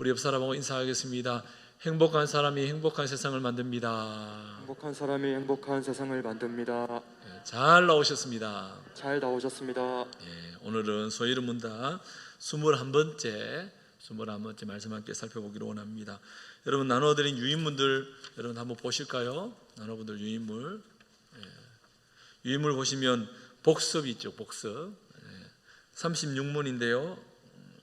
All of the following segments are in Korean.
우리 옆 사람하고 인사하겠습니다. 행복한 사람이 행복한 세상을 만듭니다. 행복한 사람이 행복한 세상을 만듭니다. 잘 나오셨습니다. 잘 나오셨습니다. 오늘은 소위를 문답 21번째 말씀 함께 살펴보기로 원합니다. 여러분 나눠드린 유인문들 여러분 한번 보실까요? 나눠분들 유인물 유인물 보시면 복습이 있죠. 복습 36문인데요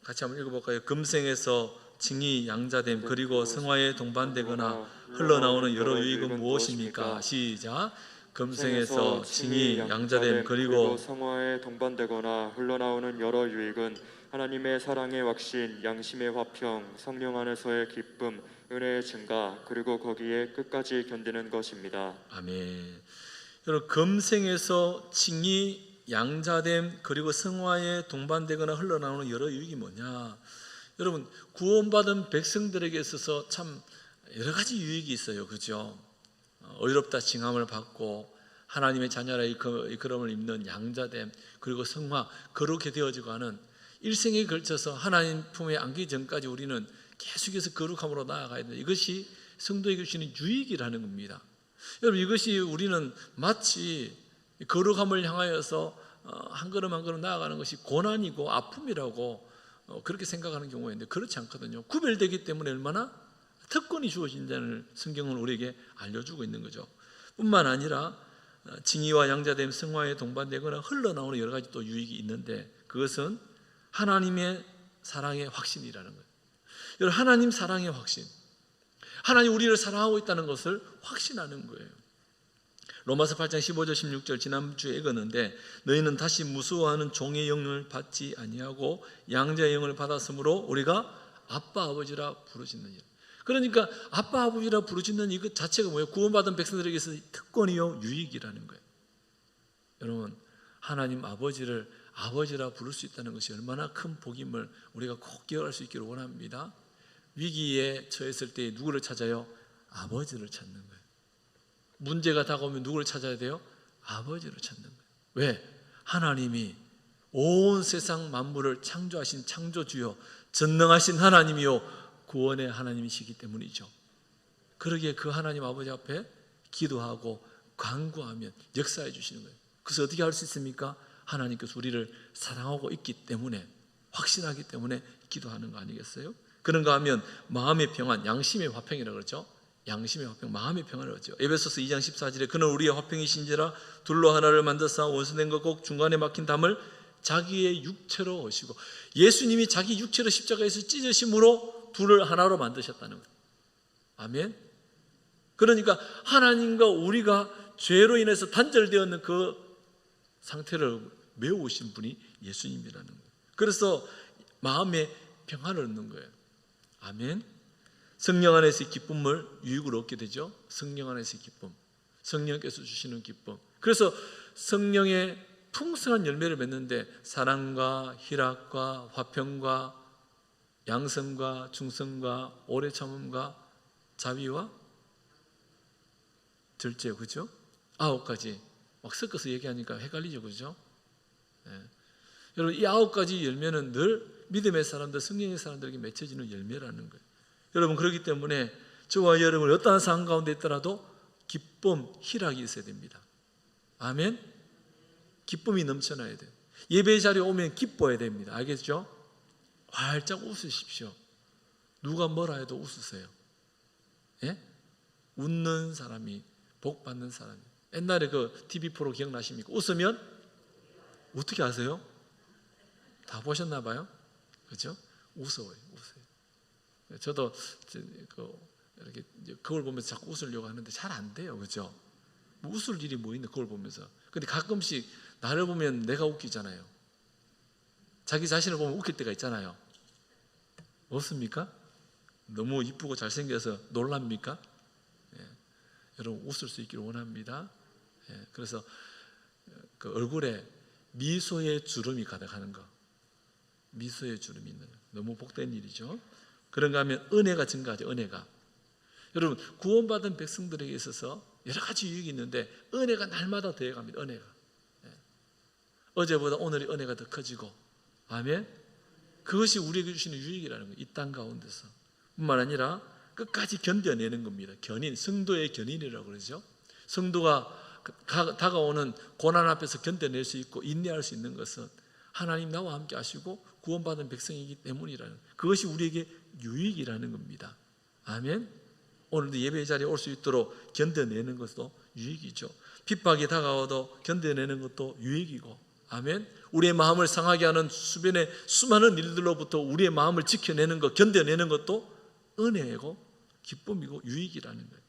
같이 한번 읽어볼까요? 금생에서 징이 양자됨 그리고 성화에 동반되거나 흘러나오는 여러 유익은 무엇입니까? 시작. 금생에서 징이 양자됨 그리고 성화에 동반되거나 흘러나오는 여러 유익은 하나님의 사랑의 확신, 양심의 화평, 성령 안에서의 기쁨, 은혜의 증가, 그리고 거기에 끝까지 견디는 것입니다. 아멘. 여러분 금생에서 징이 양자됨 그리고 성화에 동반되거나 흘러나오는 여러 유익이 뭐냐? 여러분 구원받은 백성들에게 있어서 참 여러 가지 유익이 있어요. 그렇죠? 의롭다 칭함을 받고 하나님의 자녀라 이끌음을 입는 양자됨 그리고 성화 거룩게 되어지고 하는 일생에 걸쳐서 하나님 품에 안기기 전까지 우리는 계속해서 거룩함으로 나아가야 된다. 이것이 성도에게 주시는 유익이라는 겁니다. 여러분 이것이 우리는 마치 거룩함을 향하여서 한 걸음 한 걸음 나아가는 것이 고난이고 아픔이라고 그렇게 생각하는 경우가 있는데 그렇지 않거든요. 구별되기 때문에 얼마나 특권이 주어진다는 성경은 우리에게 알려주고 있는 거죠. 뿐만 아니라 징이와 양자됨 성화에 동반되거나 흘러나오는 여러 가지 또 유익이 있는데 그것은 하나님의 사랑의 확신이라는 거예요. 여러분 하나님 사랑의 확신, 하나님 우리를 사랑하고 있다는 것을 확신하는 거예요. 로마서 8장 15절 16절 지난주에 읽었는데 너희는 다시 무서워하는 종의 영을 받지 아니하고 양자의 영을 받았으므로 우리가 아빠 아버지라 부르짖느니라. 그러니까 아빠 아버지라 부르짖는 이것 자체가 뭐예요? 구원받은 백성들에게서 특권이요 유익이라는 거예요. 여러분 하나님 아버지를 아버지라 부를 수 있다는 것이 얼마나 큰 복임을 우리가 꼭 기억할 수 있기를 원합니다. 위기에 처했을 때 누구를 찾아요? 아버지를 찾는 거예요. 문제가 다가오면 누구를 찾아야 돼요? 아버지를 찾는 거예요. 왜? 하나님이 온 세상 만물을 창조하신 창조주요 전능하신 하나님이요 구원의 하나님이시기 때문이죠. 그러기에 그 하나님 아버지 앞에 기도하고 간구하면 역사해 주시는 거예요. 그래서 어떻게 할 수 있습니까? 하나님께서 우리를 사랑하고 있기 때문에 확신하기 때문에 기도하는 거 아니겠어요? 그런가 하면 마음의 평안, 양심의 화평이라고 그러죠. 양심의 화평, 마음의 평안을 얻죠. 에베소서 2장 14절에 그는 우리의 화평이신지라 둘로 하나를 만드사 원수된 것 꼭 중간에 막힌 담을 자기의 육체로 오시고 예수님이 자기 육체로 십자가에서 찢으심으로 둘을 하나로 만드셨다는 거예요. 아멘. 그러니까 하나님과 우리가 죄로 인해서 단절되었는 그 상태를 메우신 분이 예수님이라는 거예요. 그래서 마음의 평안을 얻는 거예요. 아멘. 성령 안에서의 기쁨을 유익으로 얻게 되죠. 성령 안에서의 기쁨, 성령께서 주시는 기쁨. 그래서 성령의 풍성한 열매를 맺는데 사랑과 희락과 화평과 양성과 충성과 오래 참음과 자비와 절제, 그죠? 9가지 막 섞어서 얘기하니까 헷갈리죠, 그죠? 여러분 이 9가지 열매는 늘 믿음의 사람들, 성령의 사람들에게 맺혀지는 열매라는 거예요. 여러분 그렇기 때문에 저와 여러분 어떠한 상황 가운데 있더라도 기쁨, 희락이 있어야 됩니다. 아멘. 기쁨이 넘쳐나야 돼요. 예배 자리에 오면 기뻐야 됩니다. 알겠죠? 활짝 웃으십시오. 누가 뭐라 해도 웃으세요. 예? 웃는 사람이 복 받는 사람이. 옛날에 그 TV 프로 기억나십니까? 웃으면 어떻게 아세요? 다 보셨나 봐요. 그렇죠? 웃어요. 저도 이렇게 거울 보면서 자꾸 웃으려고 하는데 잘 안 돼요. 그렇죠? 뭐 웃을 일이 뭐 있는데 거울 보면서. 근데 가끔씩 나를 보면 내가 웃기잖아요. 자기 자신을 보면 웃길 때가 있잖아요. 없습니까? 너무 이쁘고 잘생겨서 놀랍니까? 여러분 웃을 수 있기를 원합니다. 그래서 그 얼굴에 미소의 주름이 가득하는 거, 미소의 주름이 있는 거 너무 복된 일이죠. 그런가 하면 은혜가 증가하죠. 은혜가. 여러분 구원받은 백성들에게 있어서 여러 가지 유익이 있는데 은혜가 날마다 더해갑니다. 은혜가. 어제보다 오늘이 은혜가 더 커지고, 아멘. 그것이 우리에게 주시는 유익이라는 거예요. 이 땅 가운데서 뿐만 아니라 끝까지 견뎌내는 겁니다. 견인, 성도의 견인이라고 그러죠. 성도가 다가오는 고난 앞에서 견뎌낼 수 있고 인내할 수 있는 것은 하나님 나와 함께 하시고 구원받은 백성이기 때문이라는, 그것이 우리에게 유익이라는 겁니다. 아멘. 오늘도 예배 자리에 올 수 있도록 견뎌내는 것도 유익이죠. 핍박이 다가와도 견뎌내는 것도 유익이고, 아멘. 우리의 마음을 상하게 하는 주변의 수많은 일들로부터 우리의 마음을 지켜내는 것, 견뎌내는 것도 은혜고 기쁨이고 유익이라는 거예요.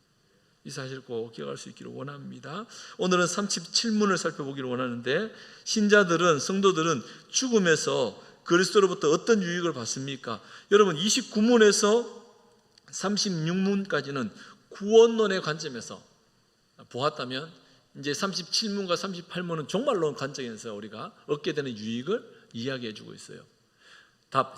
이 사실을 꼭 기억할 수 있기를 원합니다. 오늘은 37문을 살펴보기를 원하는데, 신자들은, 성도들은 죽음에서 그리스도로부터 어떤 유익을 받습니까? 여러분, 29문에서 36문까지는 구원론의 관점에서 보았다면, 이제 37문과 38문은 종말론 관점에서 우리가 얻게 되는 유익을 이야기해 주고 있어요. 답,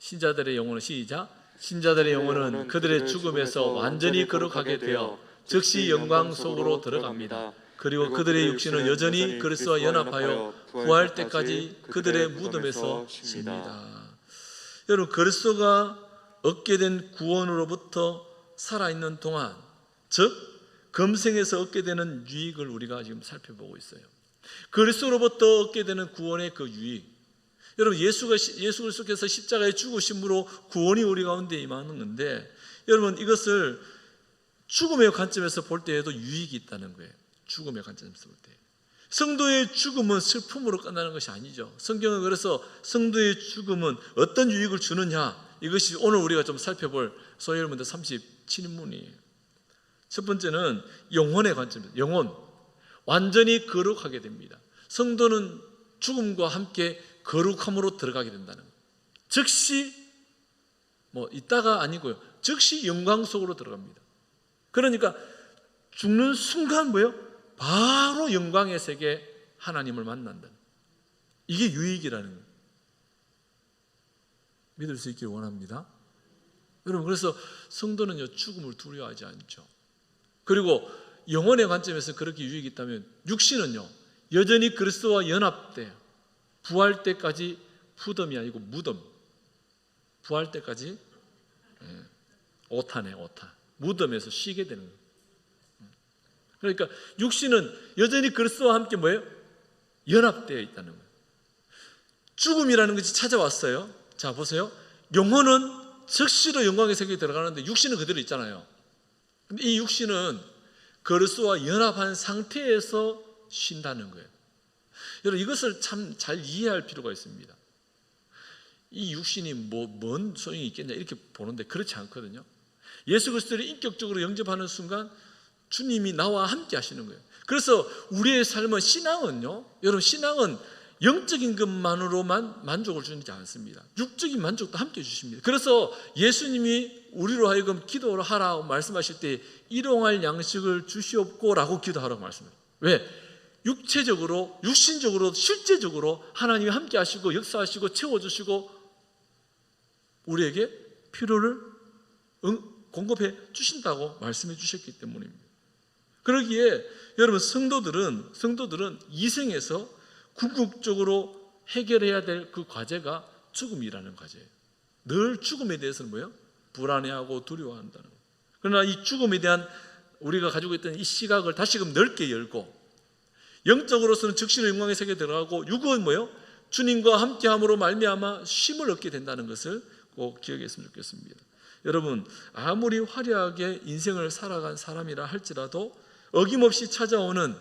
신자들의 영혼은, 시작, 신자들의 영혼은 그들의 죽음에서 완전히 거룩하게 되어 즉시 영광 속으로 들어갑니다. 그리고 그들의 육신은 여전히 그리스도와 연합하여 구할 때까지 그들의 무덤에서 쉽니다. 여러분, 그리스도가 얻게 된 구원으로부터 살아있는 동안, 즉 금생에서 얻게 되는 유익을 우리가 지금 살펴보고 있어요. 그리스도로부터 얻게 되는 구원의 그 유익, 여러분, 예수 그리스도께서 십자가에 죽으심으로 구원이 우리 가운데 임하는 건데, 여러분, 이것을 죽음의 관점에서 볼 때에도 유익이 있다는 거예요. 죽음의 관점에서 볼 때. 성도의 죽음은 슬픔으로 끝나는 것이 아니죠. 성경은 그래서 성도의 죽음은 어떤 유익을 주느냐, 이것이 오늘 우리가 좀 살펴볼 소위 여러분들 37인문이에요. 첫 번째는 영혼의 관점입니다. 영혼, 완전히 거룩하게 됩니다. 성도는 죽음과 함께 거룩함으로 들어가게 된다는 거예요. 즉시 있다가 아니고요, 즉시 영광 속으로 들어갑니다. 그러니까 죽는 순간 뭐예요? 바로 영광의 세계 하나님을 만난다. 이게 유익이라는 거예요. 믿을 수 있기를 원합니다. 여러분, 그래서 성도는요, 죽음을 두려워하지 않죠. 그리고 영혼의 관점에서 그렇게 유익이 있다면, 육신은요 여전히 그리스도와 연합돼요. 부활 때까지, 푸덤이 아니고 무덤, 부활 때까지 오타네, 오타, 무덤에서 쉬게 되는 거예요. 그러니까 육신은 여전히 그리스도와 함께 뭐예요? 연합되어 있다는 거예요. 죽음이라는 것이 찾아왔어요. 자, 보세요. 영혼은 즉시로 영광의 세계에 들어가는데 육신은 그대로 있잖아요. 근데 이 육신은 그리스도와 연합한 상태에서 쉰다는 거예요. 여러분, 이것을 참 잘 이해할 필요가 있습니다. 이 육신이 뭔 소용이 있겠냐 이렇게 보는데 그렇지 않거든요. 예수 그리스도를 인격적으로 영접하는 순간 주님이 나와 함께 하시는 거예요. 그래서 우리의 삶은, 신앙은요, 여러분, 신앙은 영적인 것만으로만 만족을 주지 않습니다. 육적인 만족도 함께 주십니다. 그래서 예수님이 우리로 하여금 기도를 하라고 말씀하실 때 일용할 양식을 주시옵고라고 기도하라고 말씀해요. 왜? 육체적으로, 육신적으로, 실제적으로 하나님이 함께 하시고 역사하시고 채워주시고 우리에게 필요를 공급해 주신다고 말씀해 주셨기 때문입니다. 그러기에 여러분, 성도들은 이 생에서 궁극적으로 해결해야 될 그 과제가 죽음이라는 과제예요. 늘 죽음에 대해서는 뭐예요? 불안해하고 두려워한다는 거예요. 그러나 이 죽음에 대한 우리가 가지고 있던 이 시각을 다시금 넓게 열고, 영적으로서는 즉시로 영광의 세계에 들어가고, 육은 뭐예요? 주님과 함께함으로 말미암아 쉼을 얻게 된다는 것을 꼭 기억했으면 좋겠습니다. 여러분, 아무리 화려하게 인생을 살아간 사람이라 할지라도 어김없이 찾아오는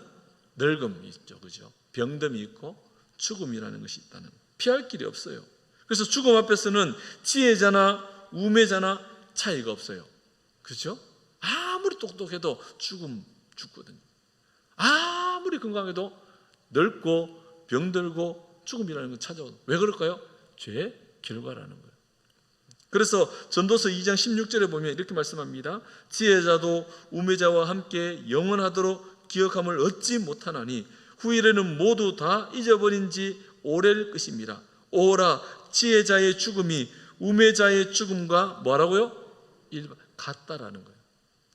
늙음이 있죠, 그죠? 병듦이 있고 죽음이라는 것이 있다는 거예요. 피할 길이 없어요. 그래서 죽음 앞에서는 지혜자나 우매자나 차이가 없어요. 그렇죠? 아무리 똑똑해도 죽거든요. 아무리 건강해도 늙고 병들고 죽음이라는 건 찾아오는. 왜 그럴까요? 죄의 결과라는 거예요. 그래서 전도서 2장 16절에 보면 이렇게 말씀합니다. 지혜자도 우매자와 함께 영원하도록 기억함을 얻지 못하나니 후일에는 모두 다 잊어버린 지 오래일 것입니다. 오라, 지혜자의 죽음이 우매자의 죽음과 뭐라고요? 같다라는 거예요.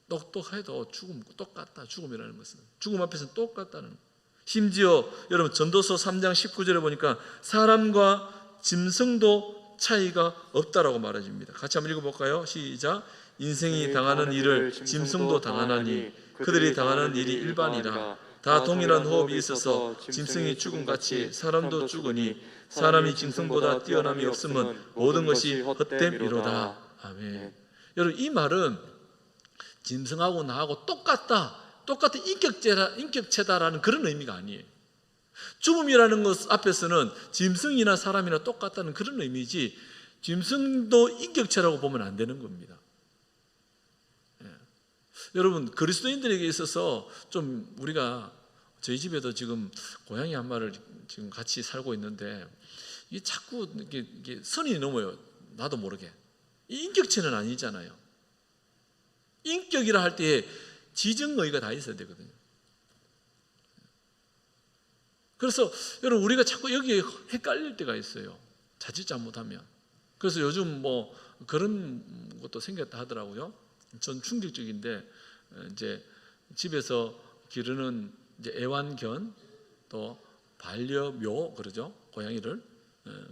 똑똑해도 죽음 똑같다. 죽음이라는 것은 죽음 앞에서는 똑같다는 거예요. 심지어 여러분, 전도서 3장 19절에 보니까 사람과 짐승도 차이가 없다라고 말해줍니다. 같이 한번 읽어볼까요? 시작. 인생이 당하는 일을 짐승도 당하나니 그들이 당하는 일이 일반이라. 다 동일한 호흡이 있어서 짐승이 죽음같이 사람도 죽으니 사람이 짐승보다 뛰어남이 없으면 모든 것이 헛됨이로다. 아멘. 여러분, 이 말은 짐승하고 나하고 똑같은 인격체다라는 그런 의미가 아니에요. 죽음이라는 것 앞에서는 짐승이나 사람이나 똑같다는 그런 의미지, 짐승도 인격체라고 보면 안 되는 겁니다. 여러분, 그리스도인들에게 있어서 좀 우리가, 저희 집에도 지금 고양이 한 마리를 지금 같이 살고 있는데 이게 자꾸 이게 선이 넘어요. 나도 모르게. 이 인격체는 아니잖아요. 인격이라 할 때에 지정의가 다 있어야 되거든요. 그래서 여러분, 우리가 자꾸 여기에 헷갈릴 때가 있어요. 자칫 잘못하면. 그래서 요즘 뭐 그런 것도 생겼다 하더라고요. 전 충격적인데, 이제 집에서 기르는 이제 애완견, 또 반려묘 그러죠, 고양이를.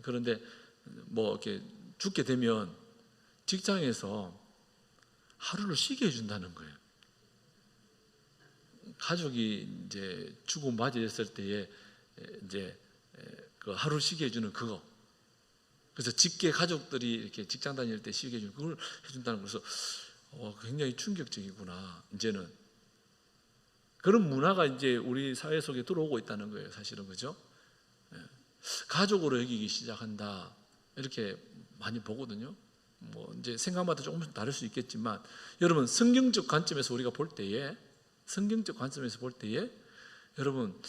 그런데 뭐 이렇게 죽게 되면 직장에서 하루를 쉬게 해준다는 거예요. 가족이 이제 죽음 맞이했을 때에 이제 그 하루 쉬게 해주는 그거. 그래서 직계 가족들이 이렇게 직장 다닐 때 쉬게 해주는 그걸 해준다는 거라서 굉장히 충격적이구나. 이제는 그런 문화가 이제 우리 사회 속에 들어오고 있다는 거예요, 사실은. 그죠? 가족으로 여기기 시작한다, 이렇게 많이 보거든요. 뭐 이제 생각마다 조금씩 다를 수 있겠지만, 여러분, 성경적 관점에서 우리가 볼 때에, 여러분,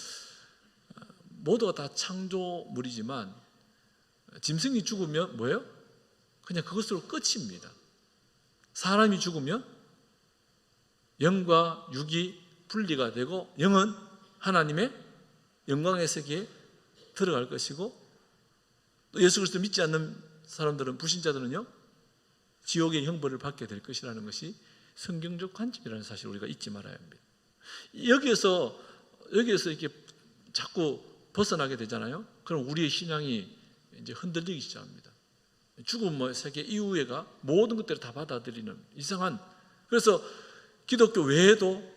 모두가 다 창조물이지만 짐승이 죽으면 뭐예요? 그냥 그것으로 끝입니다. 사람이 죽으면 영과 육이 분리가 되고 영은 하나님의 영광의 세계에 들어갈 것이고, 또 예수 그리스도 믿지 않는 사람들은, 불신자들은요, 지옥의 형벌을 받게 될 것이라는 것이 성경적 관점이라는 사실을 우리가 잊지 말아야 합니다. 여기에서 이렇게 자꾸 벗어나게 되잖아요. 그럼 우리의 신앙이 이제 흔들리기 시작합니다. 죽음 세계 이후에가 모든 것들을 다 받아들이는 이상한, 그래서 기독교 외에도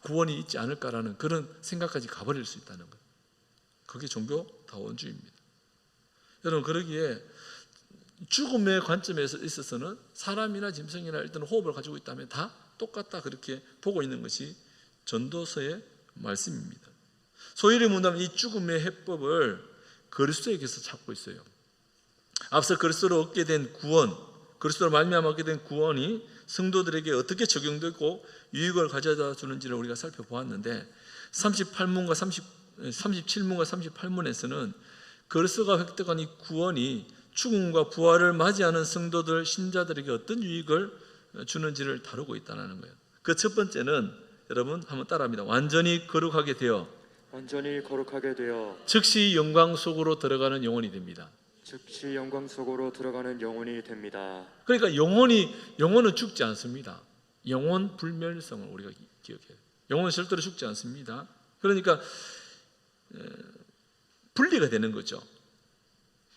구원이 있지 않을까라는 그런 생각까지 가버릴 수 있다는 거예요. 그게 종교다원주의입니다. 여러분, 그러기에 죽음의 관점에서 있어서는 사람이나 짐승이나 일단 호흡을 가지고 있다면 다 똑같다, 그렇게 보고 있는 것이 전도서의 말씀입니다. 소위를 문하면 이 죽음의 해법을 그리스도에게서 찾고 있어요. 앞서 그리스도로 얻게 된 구원, 그리스도로 말미암아 얻게 된 구원이 성도들에게 어떻게 적용되고 유익을 가져다 주는지를 우리가 살펴보았는데, 37문과 38문에서는 그리스도가 획득한 이 구원이 죽음과 부활을 맞이하는 성도들, 신자들에게 어떤 유익을 주는지를 다루고 있다는 거예요. 그 첫 번째는, 여러분 한번 따라합니다. 완전히 거룩하게 되어 즉시 영광 속으로 들어가는 영혼이 됩니다. 즉시 영광 속으로 들어가는 영혼이 됩니다. 그러니까 영혼은 죽지 않습니다. 영혼 불멸성을 우리가 기억해야 돼요. 영혼은 절대로 죽지 않습니다. 그러니까 분리가 되는 거죠.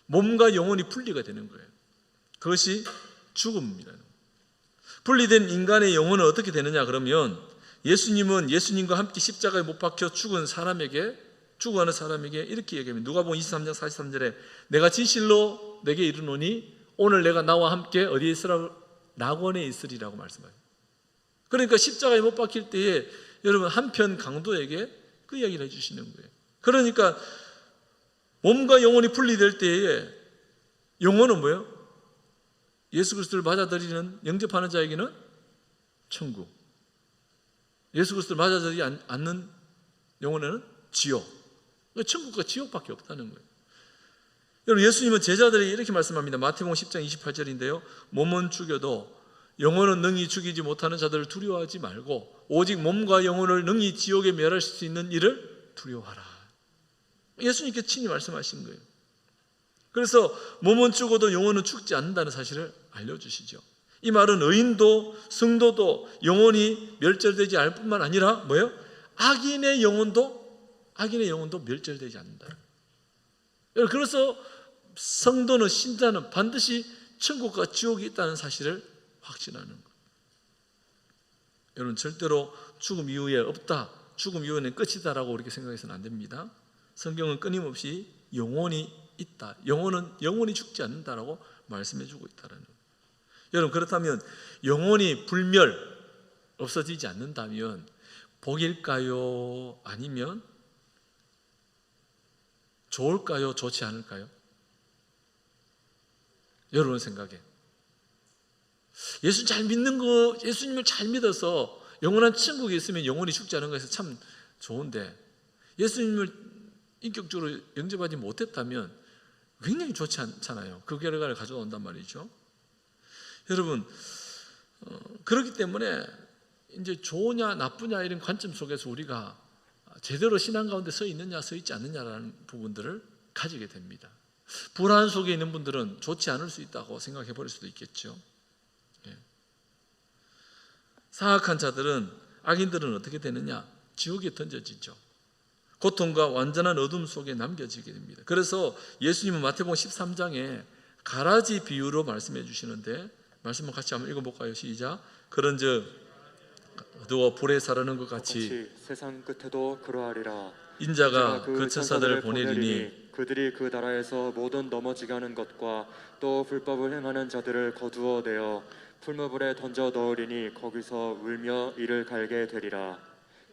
몸과 영혼이 분리가 되는 거예요. 그것이 죽음입니다. 분리된 인간의 영혼은 어떻게 되느냐 그러면, 예수님은 예수님과 함께 십자가에 못 박혀 죽어가는 사람에게 이렇게 얘기합니다. 누가복음 23장 43절에 내가 진실로 내게 이르노니 오늘 내가 나와 함께 어디에 있으라? 낙원에 있으리라고 말씀합니다. 그러니까 십자가에 못 박힐 때에 여러분 한편 강도에게 그 이야기를 해주시는 거예요. 그러니까 몸과 영혼이 분리될 때에 영혼은 뭐예요? 예수 그리스도를 받아들이는, 영접하는 자에게는 천국, 예수 그리스도를 받아들이지 않는 영혼에는 지옥. 천국과 지옥밖에 없다는 거예요. 여러분, 예수님은 제자들에게 이렇게 말씀합니다. 마태복음 10장 28절인데요. 몸은 죽여도 영혼은 능히 죽이지 못하는 자들을 두려워하지 말고 오직 몸과 영혼을 능히 지옥에 멸할 수 있는 이를 두려워하라. 예수님께서 친히 말씀하신 거예요. 그래서 몸은 죽어도 영혼은 죽지 않는다는 사실을 알려주시죠. 이 말은 의인도 성도도 영혼이 멸절되지 않을 뿐만 아니라 뭐예요? 악인의 영혼도 멸절되지 않는다. 그래서 성도는 신자는 반드시 천국과 지옥이 있다는 사실을 확신하는 것. 여러분 절대로 죽음 이후에 없다, 죽음 이후에는 끝이다라고 그렇게 생각해서는 안 됩니다. 성경은 끊임없이 영혼이 있다, 영혼은 영원히 죽지 않는다라고 말씀해주고 있다는 거예요. 여러분 그렇다면 영혼이 불멸 없어지지 않는다면 복일까요? 아니면 좋을까요? 좋지 않을까요? 여러분 생각에 예수 잘 믿는 거, 예수님을 잘 믿어서 영원한 천국에 있으면 영원히 죽지 않은 것에서 참 좋은데, 예수님을 인격적으로 영접하지 못했다면 굉장히 좋지 않잖아요. 그 결과를 가져온단 말이죠. 여러분 그렇기 때문에 이제 좋으냐 나쁘냐 이런 관점 속에서 우리가 제대로 신앙 가운데 서 있느냐 서 있지 않느냐라는 부분들을 가지게 됩니다. 불안 속에 있는 분들은 좋지 않을 수 있다고 생각해 버릴 수도 있겠죠. 사악한 자들은, 악인들은 어떻게 되느냐? 지옥에 던져지죠. 고통과 완전한 어둠 속에 남겨지게 됩니다. 그래서 예수님은 마태복음 13장에 가라지 비유로 말씀해 주시는데, 말씀을 같이 한번 읽어볼까요? 시작. 그런즉 어두워 불에 사르는 것 같이 세상 끝에도 그러하리라. 인자가 그 천사들을 보내리니 그들이 그 나라에서 모든 넘어지게 하는 것과 또 불법을 행하는 자들을 거두어 내어 풀무불에 던져 넣으리니 거기서 울며 이를 갈게 되리라.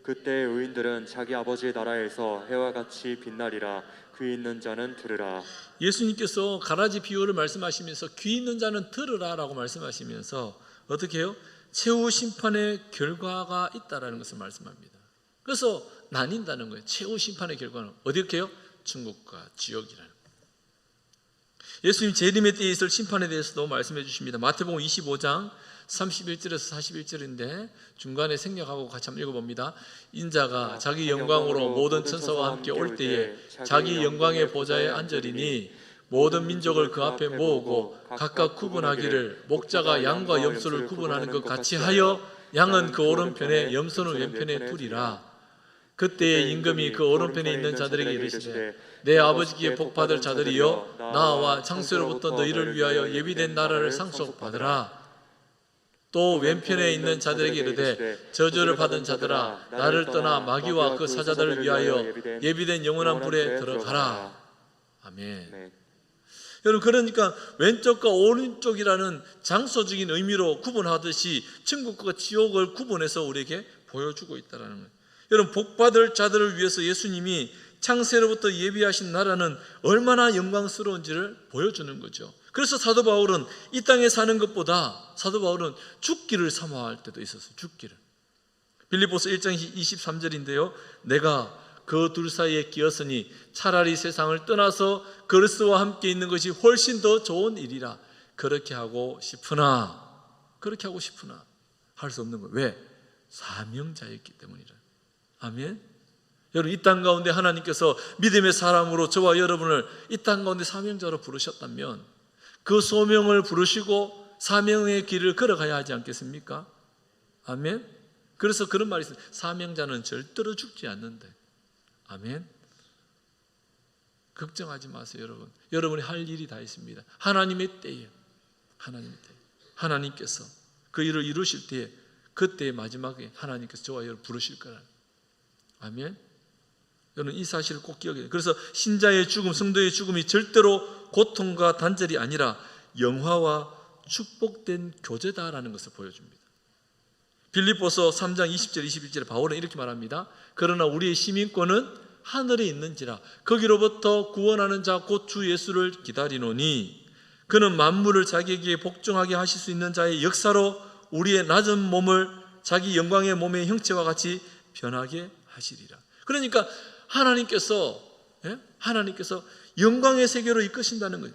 그때 의인들은 자기 아버지의 나라에서 해와 같이 빛나리라. 귀 있는 자는 들으라. 예수님께서 가라지 비유를 말씀하시면서 귀 있는 자는 들으라 라고 말씀하시면서 어떻게 해요? 최후 심판의 결과가 있다라는 것을 말씀합니다. 그래서 나뉜다는 거예요. 최후 심판의 결과는 어떻게 해요? 천국과 지옥이라는 거예요. 예수님 재림의 때에 있을 심판에 대해서도 말씀해 주십니다. 마태복음 25장 31절에서 41절인데 중간에 생략하고 같이 한번 읽어봅니다. 인자가 자기 영광으로 모든 천사와 함께 올 때에 자기 영광의 보좌에 앉으리니 모든 민족을 그 앞에 모으고 각각 구분하기를 목자가 양과 염소를 구분하는 것 같이 하여 양은 그 오른편에 염소는 왼편에 두리라. 그때에 임금이 그 오른편에 있는 자들에게 이르시되 내 아버지께 복받을 자들이여 나와 창세로부터 너희를 위하여 예비된 나라를 상속받으라. 또 왼편에 있는 자들에게 이르되 저주를 받은 자들아 나를 떠나 마귀와 그 사자들을 위하여 예비된 영원한 불에 들어가라. 아멘. 여러분 그러니까 왼쪽과 오른쪽이라는 장소적인 의미로 구분하듯이 천국과 지옥을 구분해서 우리에게 보여주고 있다는 거예요. 여러분 복받을 자들을 위해서 예수님이 창세로부터 예비하신 나라는 얼마나 영광스러운지를 보여주는 거죠. 그래서 사도 바울은 이 땅에 사는 것보다 사도 바울은 죽기를 사모할 때도 있었어요. 죽기를. 빌립보서 1장 23절인데요. 내가 그 둘 사이에 끼었으니 차라리 세상을 떠나서 그리스도와 함께 있는 것이 훨씬 더 좋은 일이라. 그렇게 하고 싶으나 할 수 없는 거예요. 왜? 사명자였기 때문이라. 아멘. 여러분 이 땅 가운데 하나님께서 믿음의 사람으로 저와 여러분을 이 땅 가운데 사명자로 부르셨다면 그 소명을 부르시고 사명의 길을 걸어가야 하지 않겠습니까? 아멘. 그래서 그런 말이 있어요. 사명자는 절대로 죽지 않는데. 아멘. 걱정하지 마세요, 여러분. 여러분이 할 일이 다 있습니다. 하나님의 때에 하나님께서 그 일을 이루실 때에 그때의 마지막에 하나님께서 저와 여러분 부르실 거라. 아멘. 여러분 이 사실을 꼭 기억해야 돼요. 그래서 신자의 죽음, 성도의 죽음이 절대로 고통과 단절이 아니라 영화와 축복된 교제다라는 것을 보여줍니다. 빌립보서 3장 20절 21절에 바울은 이렇게 말합니다. 그러나 우리의 시민권은 하늘에 있는지라 거기로부터 구원하는 자 곧 주 예수를 기다리노니 그는 만물을 자기에게 복종하게 하실 수 있는 자의 역사로 우리의 낮은 몸을 자기 영광의 몸의 형체와 같이 변하게 하시리라. 그러니까 하나님께서 영광의 세계로 이끄신다는 거예요.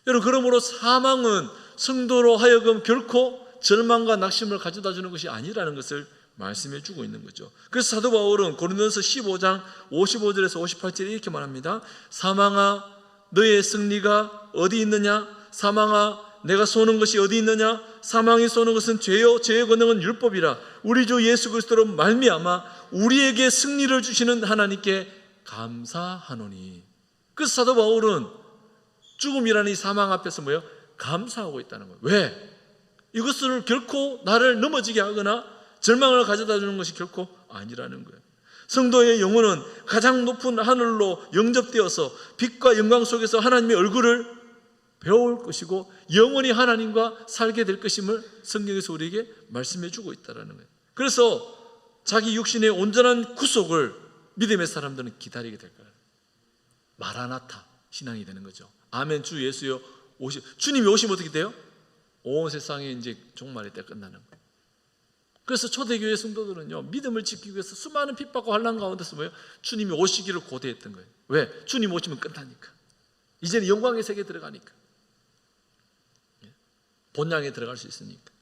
여러분 그러므로 사망은 성도로 하여금 결코 절망과 낙심을 가져다 주는 것이 아니라는 것을 말씀해 주고 있는 거죠. 그래서 사도 바울은 고린도전서 15장 55절에서 58절에 이렇게 말합니다. 사망아 너의 승리가 어디 있느냐? 사망아 내가 쏘는 것이 어디 있느냐? 사망이 쏘는 것은 죄요 죄의 권능은 율법이라. 우리 주 예수 그리스도로 말미암아 우리에게 승리를 주시는 하나님께 감사하노니. 그래서 사도 바울은 죽음이라는 이 사망 앞에서 뭐예요? 감사하고 있다는 거예요. 왜? 이것을 결코 나를 넘어지게 하거나 절망을 가져다 주는 것이 결코 아니라는 거예요. 성도의 영혼은 가장 높은 하늘로 영접되어서 빛과 영광 속에서 하나님의 얼굴을 배울 것이고 영원히 하나님과 살게 될 것임을 성경에서 우리에게 말씀해 주고 있다는 거예요. 그래서 자기 육신의 온전한 구속을 믿음의 사람들은 기다리게 될 거예요. 마라나타 신앙이 되는 거죠. 아멘. 주 예수여 주님이 오시면 어떻게 돼요? 온 세상에 이제 종말의 때 끝나는 거예요. 그래서 초대교회 성도들은요, 믿음을 지키기 위해서 수많은 핍박과 환난 가운데서 뭐예요? 주님이 오시기를 고대했던 거예요. 왜? 주님 오시면 끝나니까. 이제는 영광의 세계에 들어가니까. 본향에 들어갈 수 있으니까.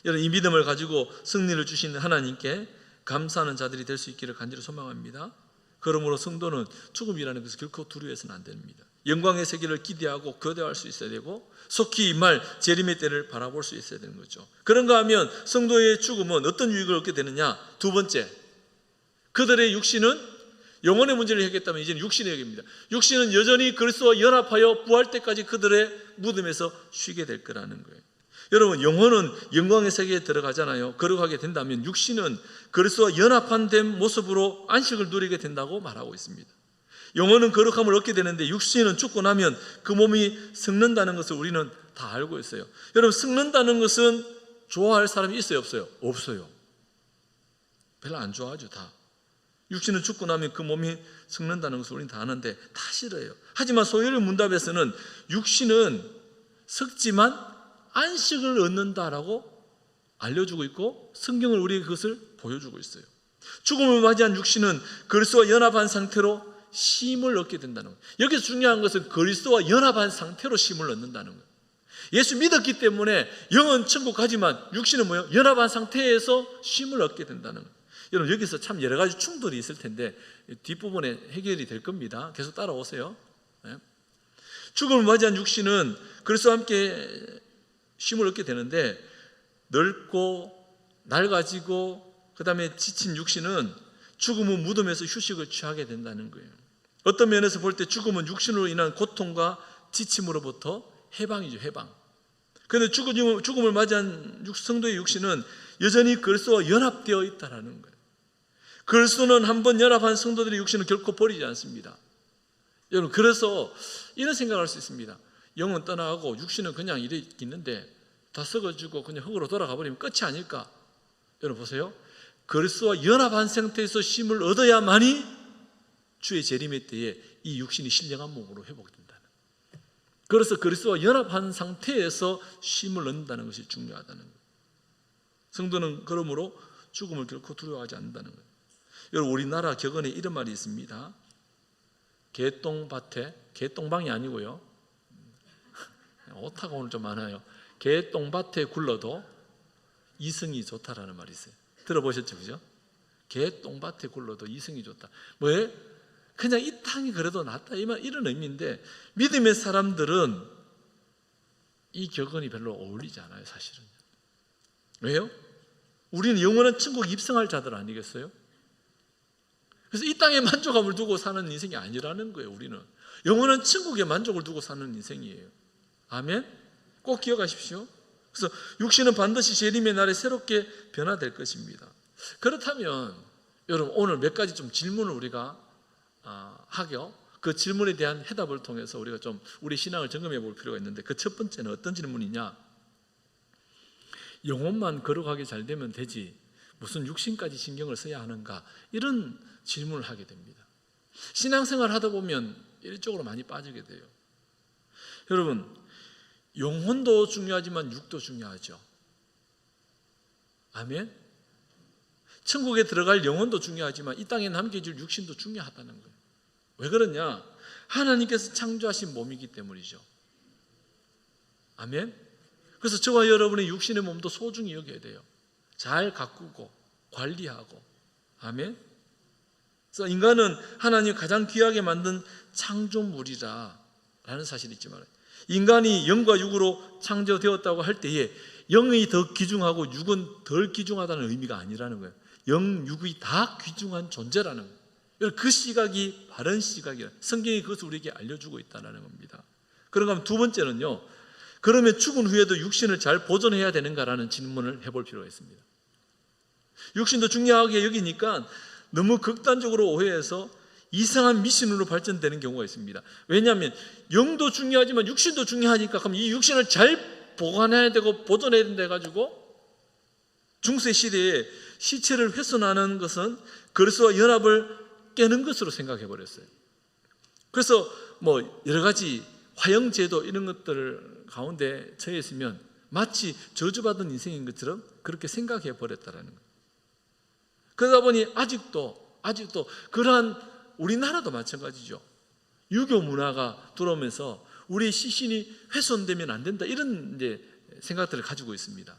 여러분, 이 믿음을 가지고 승리를 주시는 하나님께 감사하는 자들이 될 수 있기를 간절히 소망합니다. 그러므로 성도는 죽음이라는 것을 결코 두려워해서는 안 됩니다. 영광의 세계를 기대하고 교대할 수 있어야 되고 속히 임할 재림의 때를 바라볼 수 있어야 되는 거죠. 그런가 하면 성도의 죽음은 어떤 유익을 얻게 되느냐? 두 번째, 그들의 육신은 영혼의 문제를 해결했다면 이제는 육신의 얘기입니다. 육신은 여전히 그리스도와 연합하여 부활 때까지 그들의 무덤에서 쉬게 될 거라는 거예요. 여러분, 영혼은 영광의 세계에 들어가잖아요. 거룩하게 된다면 육신은 그리스도와 연합한 된 모습으로 안식을 누리게 된다고 말하고 있습니다. 영혼은 거룩함을 얻게 되는데 육신은 죽고 나면 그 몸이 썩는다는 것을 우리는 다 알고 있어요. 여러분, 썩는다는 것은 좋아할 사람이 있어요, 없어요? 없어요. 별로 안 좋아하죠, 다. 육신은 죽고 나면 그 몸이 썩는다는 것을 우리는 다 아는데 다 싫어요. 하지만 소요리 문답에서는 육신은 썩지만 안식을 얻는다라고 알려주고 있고 성경을 우리에게 그것을 보여주고 있어요. 죽음을 맞이한 육신은 그리스도와 연합한 상태로 쉼을 얻게 된다는 거예요. 여기서 중요한 것은 그리스도와 연합한 상태로 쉼을 얻는다는 거예요. 예수 믿었기 때문에 영은 천국 가지만 육신은 뭐예요? 연합한 상태에서 쉼을 얻게 된다는 거예요. 여러분, 여기서 참 여러 가지 충돌이 있을 텐데 뒷부분에 해결이 될 겁니다. 계속 따라오세요. 죽음을 맞이한 육신은 그리스도와 함께 쉼을 얻게 되는데 늙고 낡아지고 그 다음에 지친 육신은 죽음은 무덤에서 휴식을 취하게 된다는 거예요. 어떤 면에서 볼 때 죽음은 육신으로 인한 고통과 지침으로부터 해방이죠, 해방. 그런데 죽음을 맞이한 성도의 육신은 여전히 그리스도와 연합되어 있다는 거예요. 그리스도는 한번 연합한 성도들의 육신을 결코 버리지 않습니다. 여러분, 그래서 이런 생각을 할 수 있습니다. 영은 떠나가고 육신은 그냥 이래 있는데 다 썩어지고 그냥 흙으로 돌아가 버리면 끝이 아닐까? 여러분 보세요. 그리스도와 연합한 상태에서 쉼을 얻어야만이 주의 재림의 때에 이 육신이 신령한 몸으로 회복된다는. 그래서 그리스도와 연합한 상태에서 쉼을 얻는다는 것이 중요하다는 거예요. 성도는 그러므로 죽음을 결코 두려워하지 않는다는 거예요. 여러분, 우리나라 격언에 이런 말이 있습니다. 개똥밭에, 개똥방이 아니고요, 오타가 오늘 좀 많아요. 개똥밭에 굴러도 이승이 좋다라는 말이 있어요. 들어보셨죠? 그죠? 개똥밭에 굴러도 이승이 좋다. 뭐예요? 그냥 이 땅이 그래도 낫다, 이런 의미인데 믿음의 사람들은 이 격언이 별로 어울리지 않아요, 사실은. 왜요? 우리는 영원한 천국 입성할 자들 아니겠어요? 그래서 이 땅에 만족함을 두고 사는 인생이 아니라는 거예요. 우리는 영원한 천국에 만족을 두고 사는 인생이에요. 아멘? 꼭 기억하십시오. 그래서 육신은 반드시 재림의 날에 새롭게 변화될 것입니다. 그렇다면 여러분, 오늘 몇 가지 좀 질문을 우리가 하죠. 그 질문에 대한 해답을 통해서 우리가 좀 우리 신앙을 점검해 볼 필요가 있는데, 그 첫 번째는 어떤 질문이냐? 영혼만 거룩하게 잘 되면 되지 무슨 육신까지 신경을 써야 하는가? 이런 질문을 하게 됩니다. 신앙생활 하다 보면 이쪽으로 많이 빠지게 돼요. 여러분, 영혼도 중요하지만 육도 중요하죠. 아멘? 천국에 들어갈 영혼도 중요하지만 이 땅에 남겨질 육신도 중요하다는 거예요. 왜 그러냐? 하나님께서 창조하신 몸이기 때문이죠. 아멘? 그래서 저와 여러분의 육신의 몸도 소중히 여겨야 돼요. 잘 가꾸고 관리하고. 아멘? 그래서 인간은 하나님이 가장 귀하게 만든 창조물이라 라는 사실이 있지만, 인간이 영과 육으로 창조되었다고 할 때에 영이 더 귀중하고 육은 덜 귀중하다는 의미가 아니라는 거예요. 영, 육이 다 귀중한 존재라는 거예요. 그 시각이 바른 시각이라, 성경이 그것을 우리에게 알려주고 있다는 겁니다. 그런가 하면 두 번째는요, 그러면 죽은 후에도 육신을 잘 보존해야 되는가라는 질문을 해볼 필요가 있습니다. 육신도 중요하게 여기니까 너무 극단적으로 오해해서 이상한 미신으로 발전되는 경우가 있습니다. 왜냐하면 영도 중요하지만 육신도 중요하니까 그럼 이 육신을 잘 보관해야 되고 보존해야 된다 해가지고 중세 시대에 시체를 훼손하는 것은 그리스도와 연합을 깨는 것으로 생각해 버렸어요. 그래서 뭐 여러 가지 화형제도 이런 것들 가운데 처해 있으면 마치 저주받은 인생인 것처럼 그렇게 생각해 버렸다라는 거예요. 그러다 보니 아직도 그러한, 우리나라도 마찬가지죠. 유교 문화가 들어오면서 우리 시신이 훼손되면 안 된다, 이런 이제 생각들을 가지고 있습니다.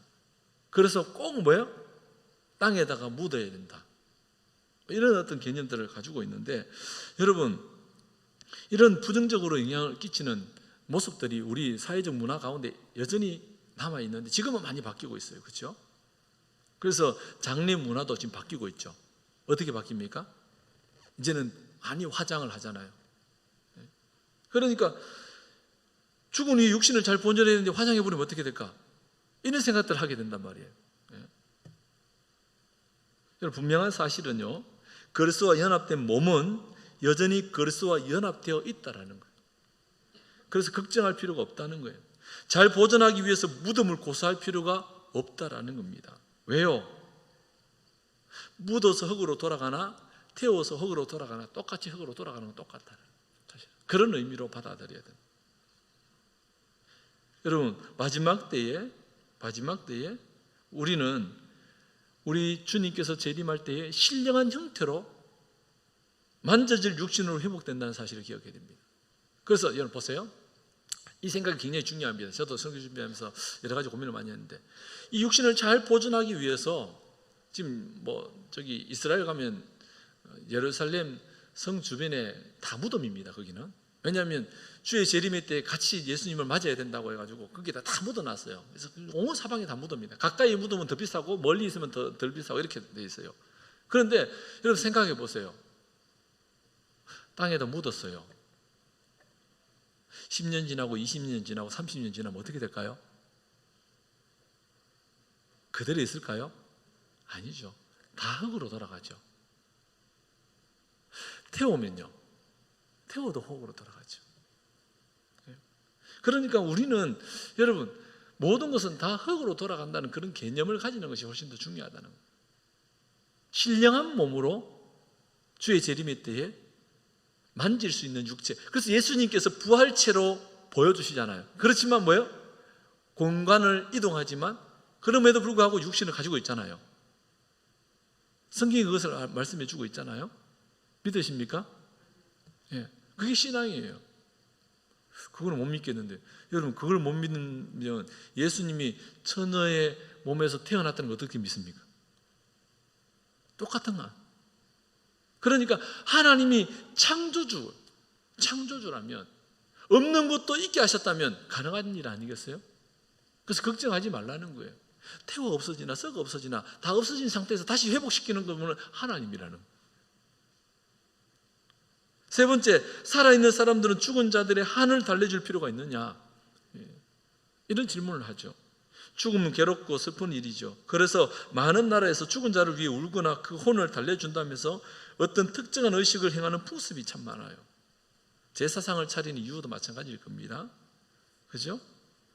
그래서 꼭 뭐예요? 땅에다가 묻어야 된다, 이런 어떤 개념들을 가지고 있는데, 여러분, 이런 부정적으로 영향을 끼치는 모습들이 우리 사회적 문화 가운데 여전히 남아 있는데 지금은 많이 바뀌고 있어요. 그렇죠? 그래서 장례 문화도 지금 바뀌고 있죠. 어떻게 바뀝니까? 이제는 많이 화장을 하잖아요. 그러니까 죽은 후에 육신을 잘 보존해야 되는데 화장해버리면 어떻게 될까? 이런 생각들을 하게 된단 말이에요. 분명한 사실은요, 그리스도와 연합된 몸은 여전히 그리스도와 연합되어 있다라는 거예요. 그래서 걱정할 필요가 없다는 거예요. 잘 보존하기 위해서 무덤을 고수할 필요가 없다라는 겁니다. 왜요? 묻어서 흙으로 돌아가나 태워서 흙으로 돌아가나 똑같이 흙으로 돌아가는 건 똑같다. 그런 의미로 받아들여야 됩니다. 여러분, 마지막 때에 우리는 우리 주님께서 재림할 때에 신령한 형태로 만져질 육신으로 회복된다는 사실을 기억해야 됩니다. 그래서 여러분 보세요. 이 생각이 굉장히 중요합니다. 저도 설교 준비하면서 여러 가지 고민을 많이 했는데, 이 육신을 잘 보존하기 위해서 지금 저기 이스라엘 가면 예루살렘 성 주변에 다 무덤입니다. 거기는. 왜냐하면 주의 재림의 때 같이 예수님을 맞아야 된다고 해가지고 거기다 다 묻어놨어요. 그래서 온 사방에 다 묻습니다. 가까이 묻으면 더 비싸고 멀리 있으면 덜 비싸고 이렇게 돼 있어요. 그런데 여러분 생각해 보세요. 땅에다 묻었어요. 10년 지나고 20년 지나고 30년 지나면 어떻게 될까요? 그대로 있을까요? 아니죠. 다 흙으로 돌아가죠. 태우면요, 태워도 흙으로 돌아가죠. 그러니까 우리는, 여러분, 모든 것은 다 흙으로 돌아간다는 그런 개념을 가지는 것이 훨씬 더 중요하다는 거예요. 신령한 몸으로 주의 재림의 때에 만질 수 있는 육체. 그래서 예수님께서 부활체로 보여주시잖아요. 그렇지만 뭐예요? 공간을 이동하지만 그럼에도 불구하고 육신을 가지고 있잖아요. 성경이 그것을 말씀해 주고 있잖아요. 믿으십니까? 예, 그게 신앙이에요. 그걸 못 믿겠는데, 여러분, 그걸 못 믿으면 예수님이 처녀의 몸에서 태어났다는 걸 어떻게 믿습니까? 똑같은 거. 그러니까 하나님이 창조주라면, 없는 것도 있게 하셨다면 가능한 일 아니겠어요? 그래서 걱정하지 말라는 거예요. 태워 없어지나 썩어 없어지나 다 없어진 상태에서 다시 회복시키는 것은 하나님이라는 거예요. 세 번째, 살아있는 사람들은 죽은 자들의 한을 달래줄 필요가 있느냐, 이런 질문을 하죠. 죽음은 괴롭고 슬픈 일이죠. 그래서 많은 나라에서 죽은 자를 위해 울거나 그 혼을 달래준다면서 어떤 특정한 의식을 행하는 풍습이 참 많아요. 제사상을 차리는 이유도 마찬가지일 겁니다. 그죠?